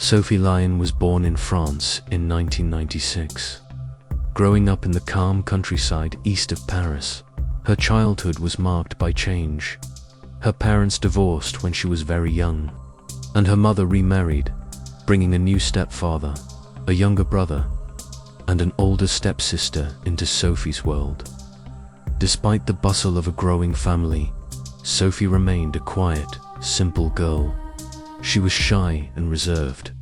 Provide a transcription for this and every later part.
Sophie Lyon was born in France in 1996. Growing up in the calm countryside east of Paris, her childhood was marked by change. Her parents divorced when she was very young, and her mother remarried, bringing a new stepfather, a younger brother, and an older stepsister into Sophie's world. Despite the bustle of a growing family, Sophie remained a quiet, simple girl. She was shy and reserved,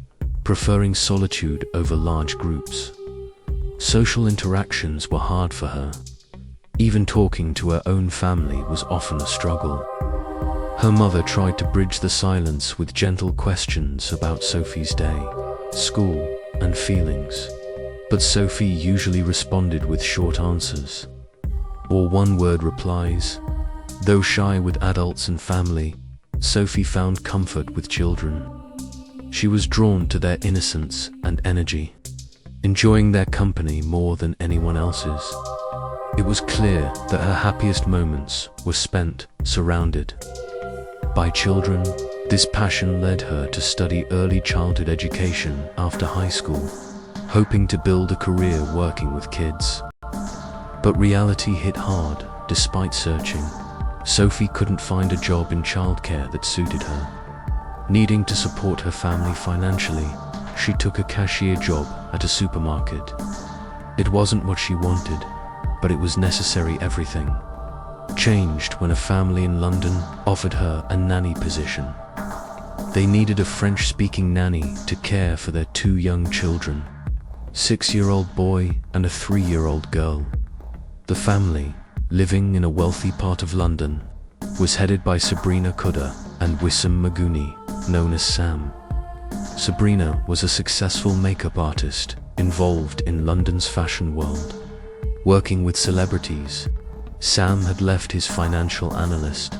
preferring solitude over large groups. Social interactions were hard for her. Even talking to her own family was often a struggle. Her mother tried to bridge the silence with gentle questions about Sophie's day, school, and feelings. But Sophie usually responded with short answers, or one-word replies. Though shy with adults and family, Sophie found comfort with children. She was drawn to their innocence and energy, enjoying their company more than anyone else's. It was clear that her happiest moments were spent surrounded by children. This passion led her to study early childhood education after high school, hoping to build a career working with kids. But reality hit hard. Despite searching, Sophie couldn't find a job in childcare that suited her. Needing to support her family financially, she took a cashier job at a supermarket. It wasn't what she wanted, but it was necessary. Everything changed when a family in London offered her a nanny position. They needed a French-speaking nanny to care for their two young children, a 6-year-old boy and a 3-year-old girl. The family, living in a wealthy part of London, was headed by Sabrina Kudder and Wissam Maguni, known as Sam. Sabrina was a successful makeup artist involved in London's fashion world, working with celebrities. Sam had left his financial analyst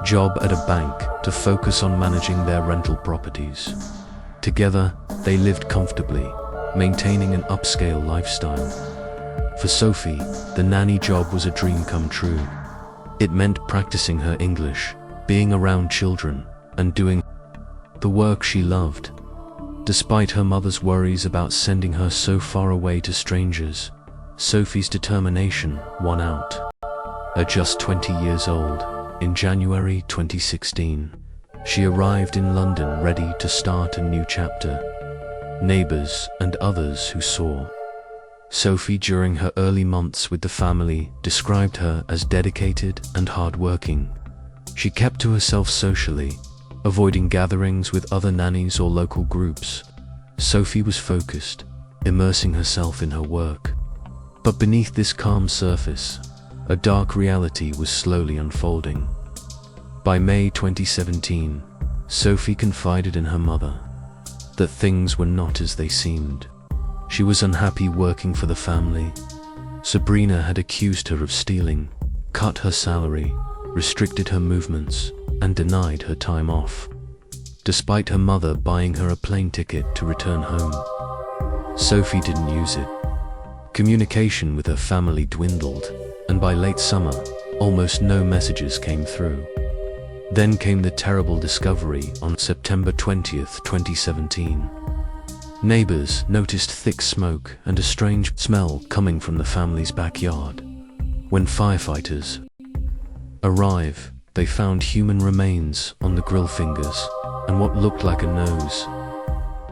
job at a bank to focus on managing their rental properties. Together, they lived comfortably, maintaining an upscale lifestyle. For Sophie, the nanny job was a dream come true. It meant practicing her English, being around children, and doing the work she loved. Despite her mother's worries about sending her so far away to strangers, Sophie's determination won out. At just 20 years old, in January 2016, she arrived in London ready to start a new chapter. Neighbors and others who saw Sophie during her early months with the family described her as dedicated and hardworking. She kept to herself socially, avoiding gatherings with other nannies or local groups. Sophie was focused, immersing herself in her work. But beneath this calm surface, a dark reality was slowly unfolding. By May 2017, Sophie confided in her mother that things were not as they seemed. She was unhappy working for the family. Sabrina had accused her of stealing, cut her salary, restricted her movements, and denied her time off, despite her mother buying her a plane ticket to return home. Sophie didn't use it. Communication with her family dwindled, and by late summer, almost no messages came through. Then came the terrible discovery on September 20th, 2017. Neighbors noticed thick smoke and a strange smell coming from the family's backyard. When firefighters arrived, they found human remains on the grill fingers and what looked like a nose.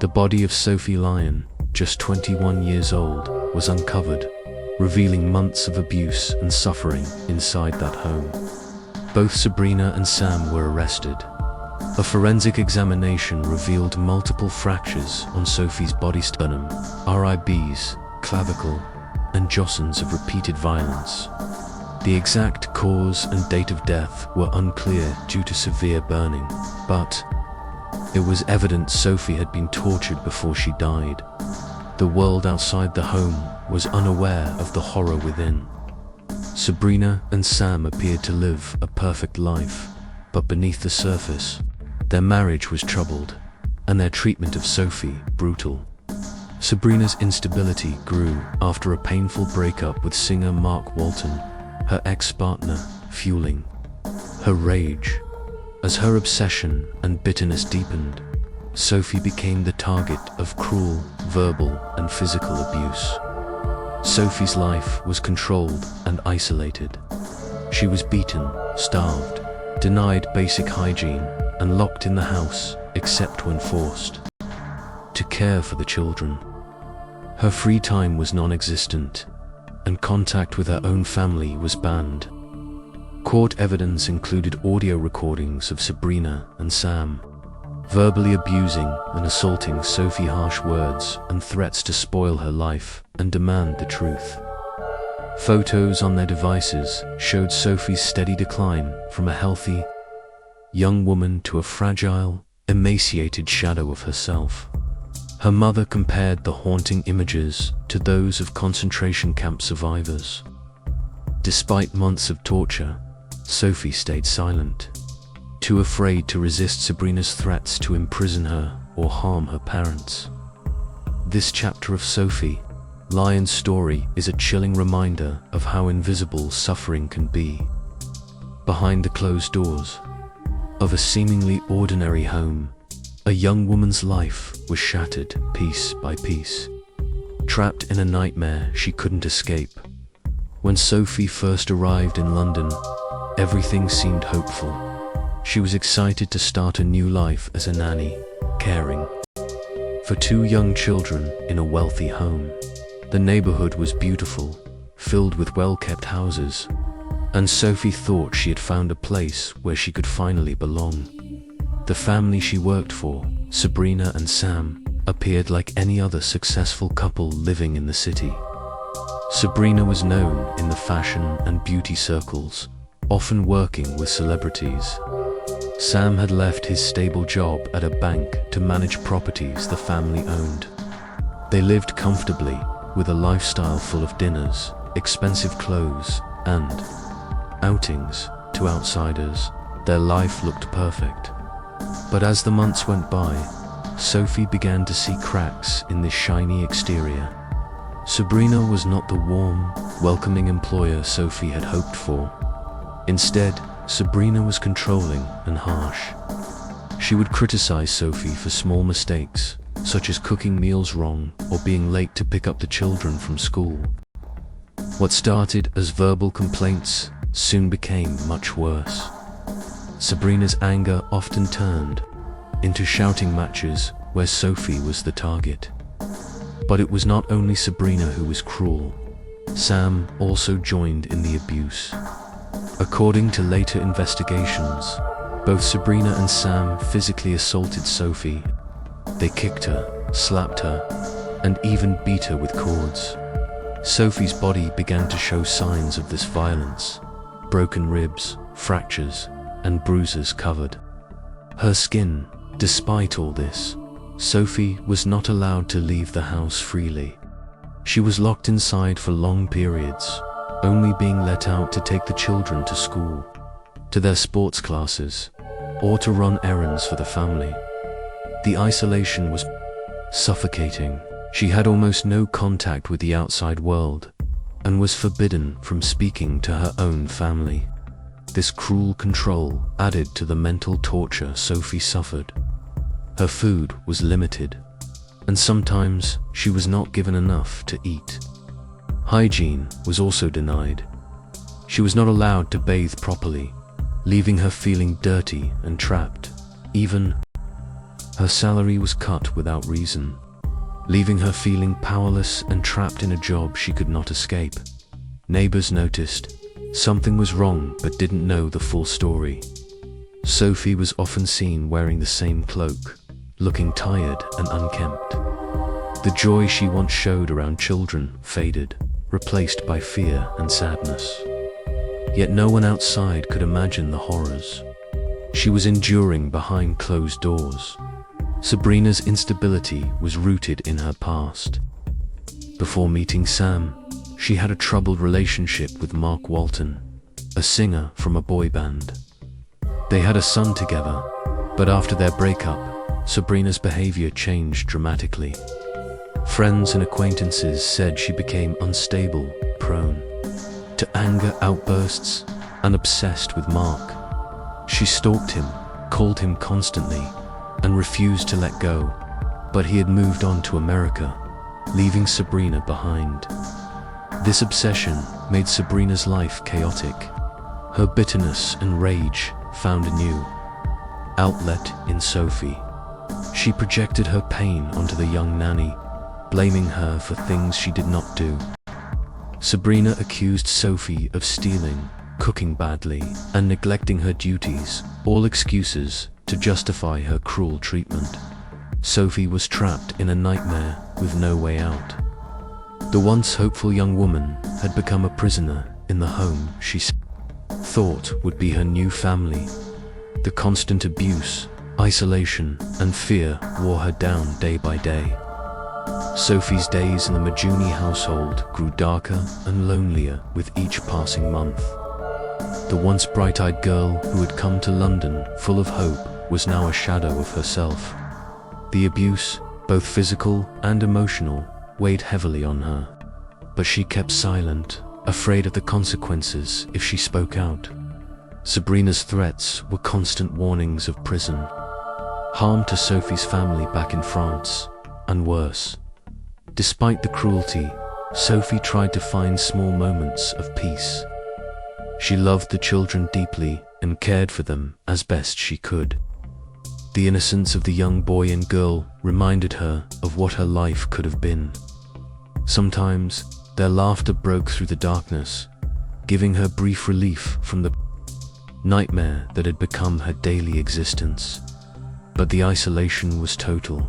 The body of Sophie Lyon, just 21 years old, was uncovered, revealing months of abuse and suffering inside that home. Both Sabrina and Sam were arrested. A forensic examination revealed multiple fractures on Sophie's body, sternum, ribs, clavicle, and jossins of repeated violence. The exact cause and date of death were unclear due to severe burning, but it was evident Sophie had been tortured before she died. The world outside the home was unaware of the horror within. Sabrina and Sam appeared to live a perfect life, but beneath the surface, their marriage was troubled, and their treatment of Sophie brutal. Sabrina's instability grew after a painful breakup with singer Mark Walton, her ex-partner, fueling her rage. As her obsession and bitterness deepened, Sophie became the target of cruel, verbal, and physical abuse. Sophie's life was controlled and isolated. She was beaten, starved, denied basic hygiene, and locked in the house, except when forced to care for the children. Her free time was non-existent, and contact with her own family was banned. Court evidence included audio recordings of Sabrina and Sam verbally abusing and assaulting Sophie, harsh words and threats to spoil her life and demand the truth. Photos on their devices showed Sophie's steady decline from a healthy, young woman to a fragile, emaciated shadow of herself. Her mother compared the haunting images to those of concentration camp survivors. Despite months of torture, Sophie stayed silent, too afraid to resist Sabrina's threats to imprison her or harm her parents. This chapter of Sophie Lyon's story is a chilling reminder of how invisible suffering can be. Behind the closed doors of a seemingly ordinary home, a young woman's life was shattered piece by piece, trapped in a nightmare she couldn't escape. When Sophie first arrived in London, everything seemed hopeful. She was excited to start a new life as a nanny, caring for 2 young children in a wealthy home. The neighborhood was beautiful, filled with well-kept houses, and Sophie thought she had found a place where she could finally belong. The family she worked for, Sabrina and Sam, appeared like any other successful couple living in the city. Sabrina was known in the fashion and beauty circles, often working with celebrities. Sam had left his stable job at a bank to manage properties the family owned. They lived comfortably, with a lifestyle full of dinners, expensive clothes, and outings to outsiders. Their life looked perfect. But as the months went by, Sophie began to see cracks in this shiny exterior. Sabrina was not the warm, welcoming employer Sophie had hoped for. Instead, Sabrina was controlling and harsh. She would criticize Sophie for small mistakes, such as cooking meals wrong or being late to pick up the children from school. What started as verbal complaints soon became much worse. Sabrina's anger often turned into shouting matches where Sophie was the target. But it was not only Sabrina who was cruel. Sam also joined in the abuse. According to later investigations, both Sabrina and Sam physically assaulted Sophie. They kicked her, slapped her, and even beat her with cords. Sophie's body began to show signs of this violence: broken ribs, fractures, and bruises covered her skin. Despite all this, Sophie was not allowed to leave the house freely. She was locked inside for long periods, only being let out to take the children to school, to their sports classes, or to run errands for the family. The isolation was suffocating. She had almost no contact with the outside world and was forbidden from speaking to her own family. This cruel control added to the mental torture Sophie suffered. Her food was limited, and sometimes she was not given enough to eat. Hygiene was also denied. She was not allowed to bathe properly, leaving her feeling dirty and trapped. Even her salary was cut without reason, leaving her feeling powerless and trapped in a job she could not escape. Neighbors noticed something was wrong but didn't know the full story. Sophie was often seen wearing the same cloak, looking tired and unkempt. The joy she once showed around children faded, replaced by fear and sadness. Yet no one outside could imagine the horrors she was enduring behind closed doors. Sabrina's instability was rooted in her past. Before meeting Sam, she had a troubled relationship with Mark Walton, a singer from a boy band. They had a son together, but after their breakup, Sabrina's behavior changed dramatically. Friends and acquaintances said she became unstable, prone to anger outbursts, and obsessed with Mark. She stalked him, called him constantly, and refused to let go, but he had moved on to America, leaving Sabrina behind. This obsession made Sabrina's life chaotic. Her bitterness and rage found a new outlet in Sophie. She projected her pain onto the young Nanny, blaming her for things she did not do. Sabrina accused Sophie of stealing, cooking badly, and neglecting her duties, all excuses to justify her cruel treatment. Sophie was trapped in a nightmare with no way out. The once hopeful young woman had become a prisoner in the home she thought would be her new family. The constant abuse, isolation, and fear wore her down day by day. Sophie's days in the Majuni household grew darker and lonelier with each passing month. The once bright-eyed girl who had come to London full of hope was now a shadow of herself. The abuse, both physical and emotional, weighed heavily on her, but she kept silent, afraid of the consequences if she spoke out. Sabrina's threats were constant warnings of prison, harm to Sophie's family back in France, and worse. Despite the cruelty, Sophie tried to find small moments of peace. She loved the children deeply and cared for them as best she could. The innocence of the young boy and girl reminded her of what her life could have been. Sometimes, their laughter broke through the darkness, giving her brief relief from the nightmare that had become her daily existence. But the isolation was total.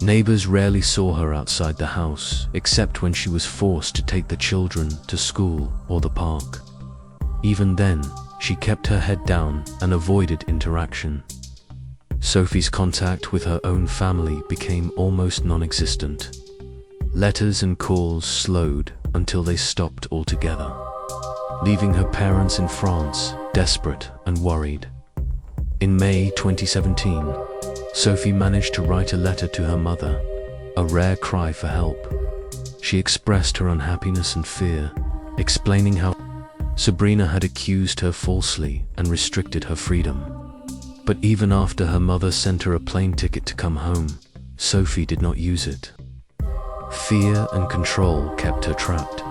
Neighbors rarely saw her outside the house, except when she was forced to take the children to school or the park. Even then, she kept her head down and avoided interaction. Sophie's contact with her own family became almost non-existent. Letters and calls slowed until they stopped altogether, leaving her parents in France desperate and worried. In May 2017, Sophie managed to write a letter to her mother, a rare cry for help. She expressed her unhappiness and fear, explaining how Sabrina had accused her falsely and restricted her freedom. But even after her mother sent her a plane ticket to come home, Sophie did not use it. Fear and control kept her trapped,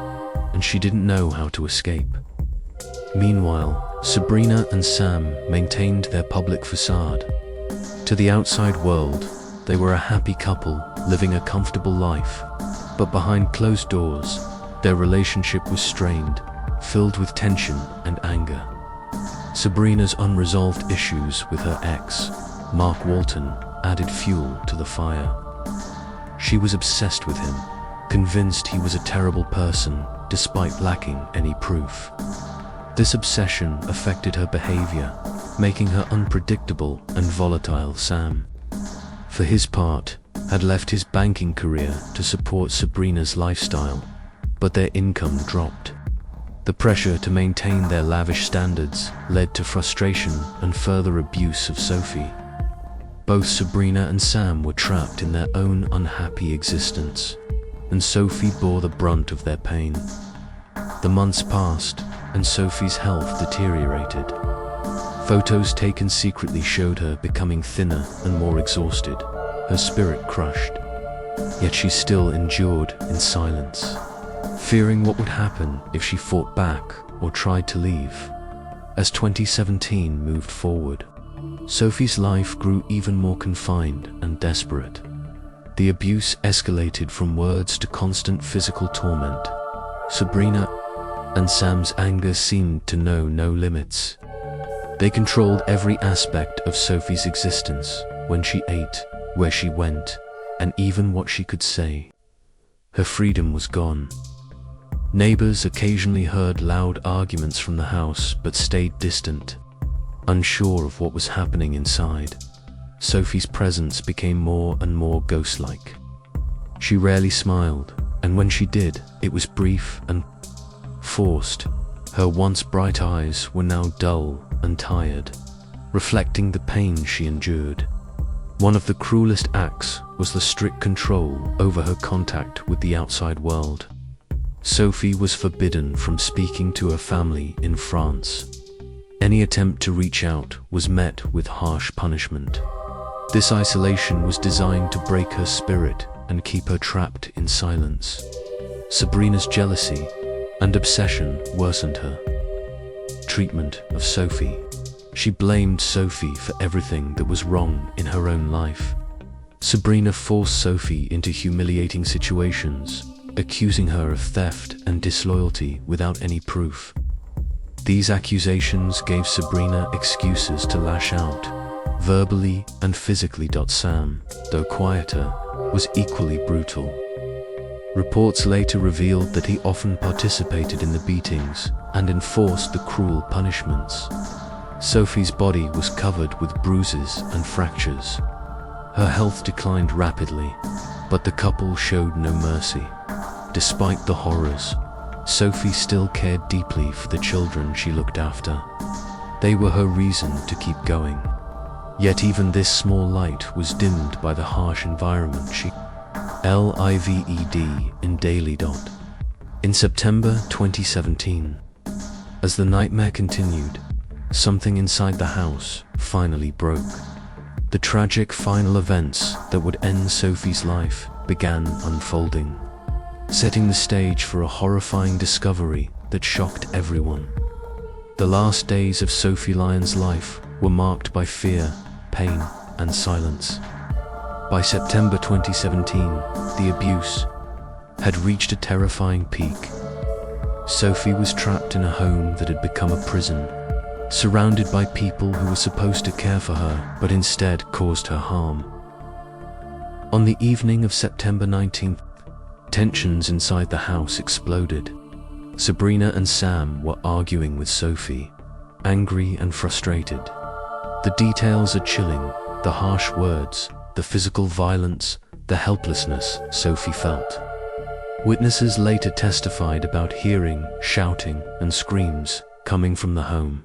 and she didn't know how to escape. Meanwhile, Sabrina and Sam maintained their public facade. To the outside world, they were a happy couple living a comfortable life, but behind closed doors, their relationship was strained, filled with tension and anger. Sabrina's unresolved issues with her ex, Mark Walton, added fuel to the fire. She was obsessed with him, convinced he was a terrible person despite lacking any proof. This obsession affected her behavior, making her unpredictable and volatile. Sam, for his part, had left his banking career to support Sabrina's lifestyle, but their income dropped. The pressure to maintain their lavish standards led to frustration and further abuse of Sophie. Both Sabrina and Sam were trapped in their own unhappy existence, and Sophie bore the brunt of their pain. The months passed, and Sophie's health deteriorated. Photos taken secretly showed her becoming thinner and more exhausted, her spirit crushed. Yet she still endured in silence, fearing what would happen if she fought back or tried to leave. As 2017 moved forward, Sophie's life grew even more confined and desperate. The abuse escalated from words to constant physical torment. Sabrina and Sam's anger seemed to know no limits. They controlled every aspect of Sophie's existence, when she ate, where she went, and even what she could say. Her freedom was gone. Neighbors occasionally heard loud arguments from the house but stayed distant, unsure of what was happening inside. Sophie's presence became more and more ghost-like. She rarely smiled, and when she did, it was brief and forced. Her once bright eyes were now dull and tired, reflecting the pain she endured. One of the cruelest acts was the strict control over her contact with the outside world. Sophie was forbidden from speaking to her family in France. Any attempt to reach out was met with harsh punishment. This isolation was designed to break her spirit and keep her trapped in silence. Sabrina's jealousy and obsession worsened her treatment of Sophie. She blamed Sophie for everything that was wrong in her own life. Sabrina forced Sophie into humiliating situations, accusing her of theft and disloyalty without any proof. These accusations gave Sabrina excuses to lash out, verbally and physically. Sam, though quieter, was equally brutal. Reports later revealed that he often participated in the beatings and enforced the cruel punishments. Sophie's body was covered with bruises and fractures. Her health declined rapidly, but the couple showed no mercy. Despite the horrors, Sophie still cared deeply for the children she looked after. They were her reason to keep going. Yet even this small light was dimmed by the harsh environment she lived in daily. In September 2017, as the nightmare continued, something inside the house finally broke. The tragic final events that would end Sophie's life began unfolding, setting the stage for a horrifying discovery that shocked everyone. The last days of Sophie Lyon's life were marked by fear, pain, and silence. By September 2017, the abuse had reached a terrifying peak. Sophie was trapped in a home that had become a prison, surrounded by people who were supposed to care for her but instead caused her harm. On the evening of September 19th, tensions inside the house exploded. Sabrina and Sam were arguing with Sophie, angry and frustrated. The details are chilling: the harsh words, the physical violence, the helplessness Sophie felt. Witnesses later testified about hearing shouting and screams coming from the home.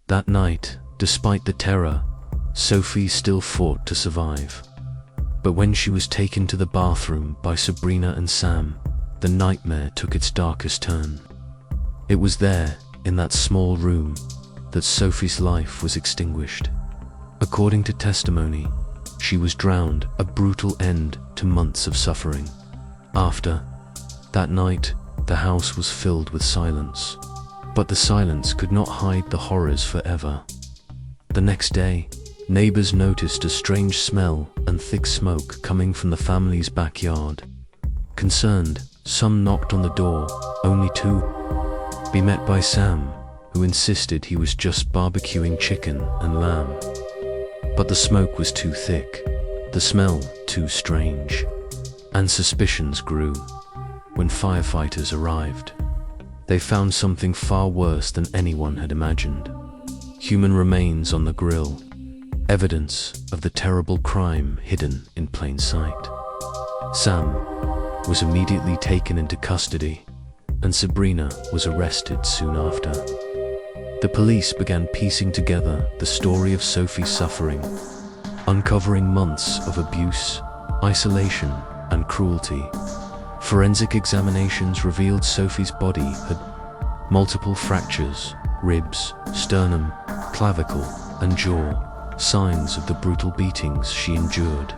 That night, despite the terror, Sophie still fought to survive. But when she was taken to the bathroom by Sabrina and Sam, the nightmare took its darkest turn. It was there, in that small room, that Sophie's life was extinguished. According to testimony, she was drowned, a brutal end to months of suffering. After that night, the house was filled with silence. But the silence could not hide the horrors forever. The next day, neighbors noticed a strange smell and thick smoke coming from the family's backyard. Concerned, some knocked on the door, only to be met by Sam, who insisted he was just barbecuing chicken and lamb. But the smoke was too thick, the smell too strange, and suspicions grew. When firefighters arrived, they found something far worse than anyone had imagined. Human remains on the grill, evidence of the terrible crime hidden in plain sight. Sam was immediately taken into custody, and Sabrina was arrested soon after. The police began piecing together the story of Sophie's suffering, uncovering months of abuse, isolation, and cruelty. Forensic examinations revealed Sophie's body had multiple fractures: ribs, sternum, clavicle, and jaw, signs of the brutal beatings she endured.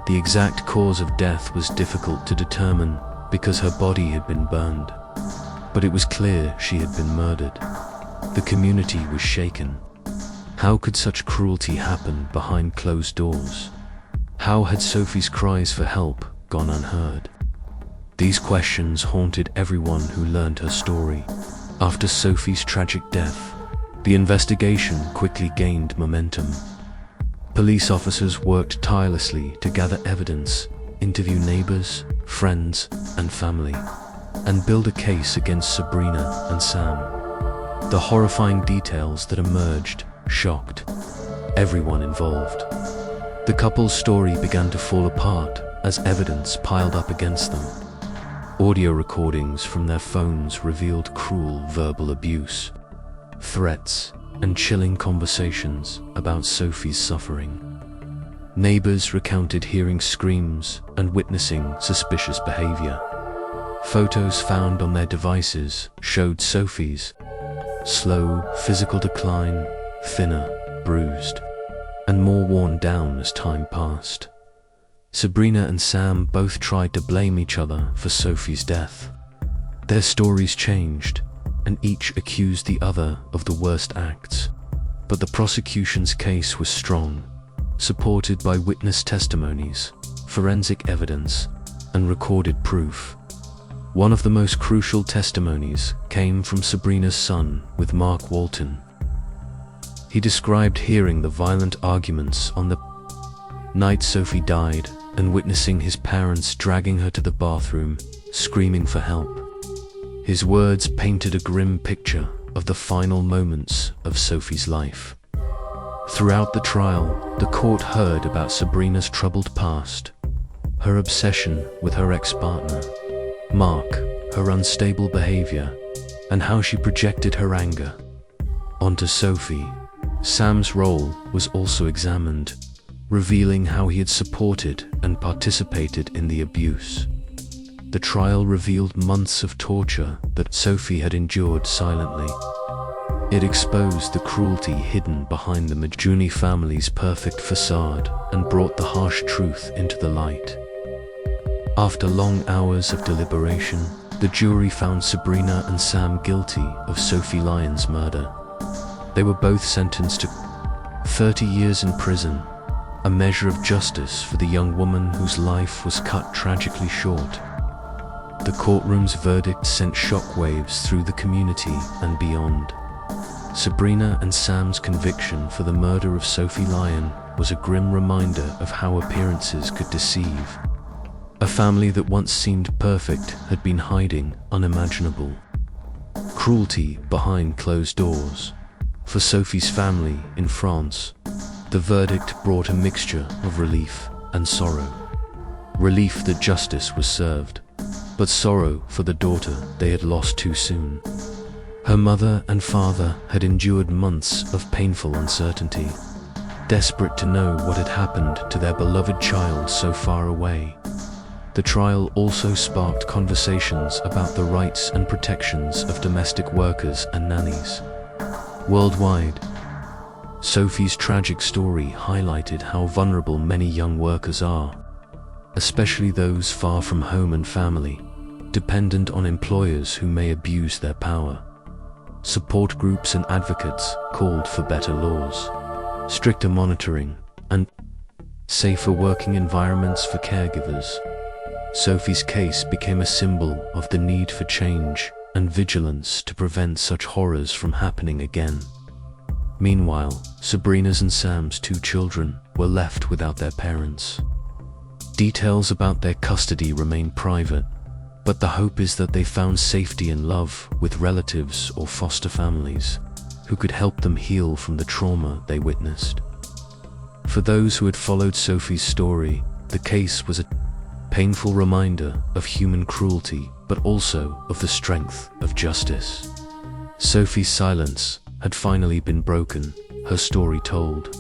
The exact cause of death was difficult to determine because her body had been burned, but it was clear she had been murdered. The community was shaken. How could such cruelty happen behind closed doors? How had Sophie's cries for help gone unheard? These questions haunted everyone who learned her story. After Sophie's tragic death, the investigation quickly gained momentum. Police officers worked tirelessly to gather evidence, interview neighbors, friends, and family, and build a case against Sabrina and Sam. The horrifying details that emerged shocked everyone involved. The couple's story began to fall apart as evidence piled up against them. Audio recordings from their phones revealed cruel verbal abuse, threats, and chilling conversations about Sophie's suffering. Neighbors recounted hearing screams and witnessing suspicious behavior. Photos found on their devices showed Sophie's slow physical decline, thinner, bruised, and more worn down as time passed. Sabrina and Sam both tried to blame each other for Sophie's death. Their stories changed, and each accused the other of the worst acts. But the prosecution's case was strong, supported by witness testimonies, forensic evidence, and recorded proof. One of the most crucial testimonies came from Sabrina's son with Mark Walton. He described hearing the violent arguments on the night Sophie died and witnessing his parents dragging her to the bathroom, screaming for help. His words painted a grim picture of the final moments of Sophie's life. Throughout the trial, the court heard about Sabrina's troubled past, her obsession with her ex-partner, Mark, her unstable behavior, and how she projected her anger onto Sophie. Sam's role was also examined, revealing how he had supported and participated in the abuse. The trial revealed months of torture that Sophie had endured silently. It exposed the cruelty hidden behind the Majuni family's perfect facade and brought the harsh truth into the light. After long hours of deliberation, the jury found Sabrina and Sam guilty of Sophie Lyon's murder. They were both sentenced to 30 years in prison, a measure of justice for the young woman whose life was cut tragically short. The courtroom's verdict sent shockwaves through the community and beyond. Sabrina and Sam's conviction for the murder of Sophie Lyon was a grim reminder of how appearances could deceive. A family that once seemed perfect had been hiding unimaginable cruelty behind closed doors. For Sophie's family in France, the verdict brought a mixture of relief and sorrow. Relief that justice was served, but sorrow for the daughter they had lost too soon. Her mother and father had endured months of painful uncertainty, desperate to know what had happened to their beloved child so far away. The trial also sparked conversations about the rights and protections of domestic workers and nannies. Worldwide, Sophie's tragic story highlighted how vulnerable many young workers are, especially those far from home and family, dependent on employers who may abuse their power. Support groups and advocates called for better laws, stricter monitoring, and safer working environments for caregivers. Sophie's case became a symbol of the need for change and vigilance to prevent such horrors from happening again. Meanwhile, Sabrina's and Sam's two children were left without their parents. Details about their custody remain private, but the hope is that they found safety and love with relatives or foster families who could help them heal from the trauma they witnessed. For those who had followed Sophie's story, the case was a painful reminder of human cruelty, but also of the strength of justice. Sophie's silence had finally been broken, her story told,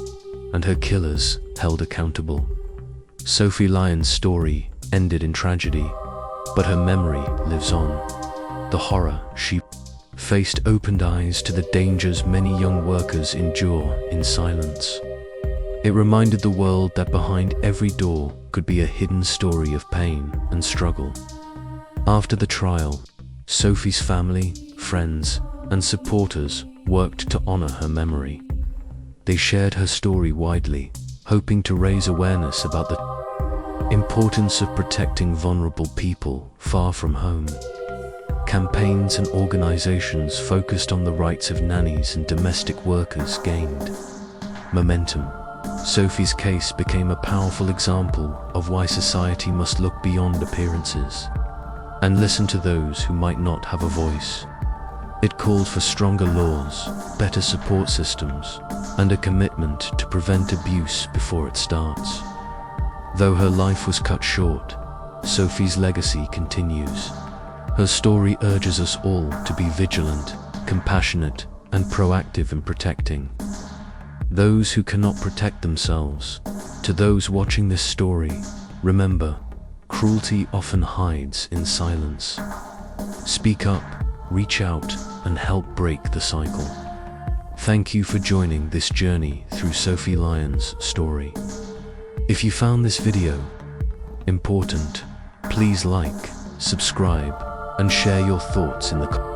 and her killers held accountable. Sophie Lyon's story ended in tragedy, but her memory lives on. The horror she faced opened eyes to the dangers many young workers endure in silence. It reminded the world that behind every door could be a hidden story of pain and struggle. After the trial, Sophie's family, friends, and supporters worked to honor her memory. They shared her story widely, hoping to raise awareness about the importance of protecting vulnerable people far from home. Campaigns and organizations focused on the rights of nannies and domestic workers gained momentum. Sophie's case became a powerful example of why society must look beyond appearances and listen to those who might not have a voice. It called for stronger laws, better support systems, and a commitment to prevent abuse before it starts. Though her life was cut short, Sophie's legacy continues. Her story urges us all to be vigilant, compassionate, and proactive in protecting those who cannot protect themselves. To those watching this story, remember, cruelty often hides in silence. Speak up, reach out, and help break the cycle. Thank you for joining this journey through Sophie Lyon's story. If you found this video important, please like, subscribe, and share your thoughts in the comments.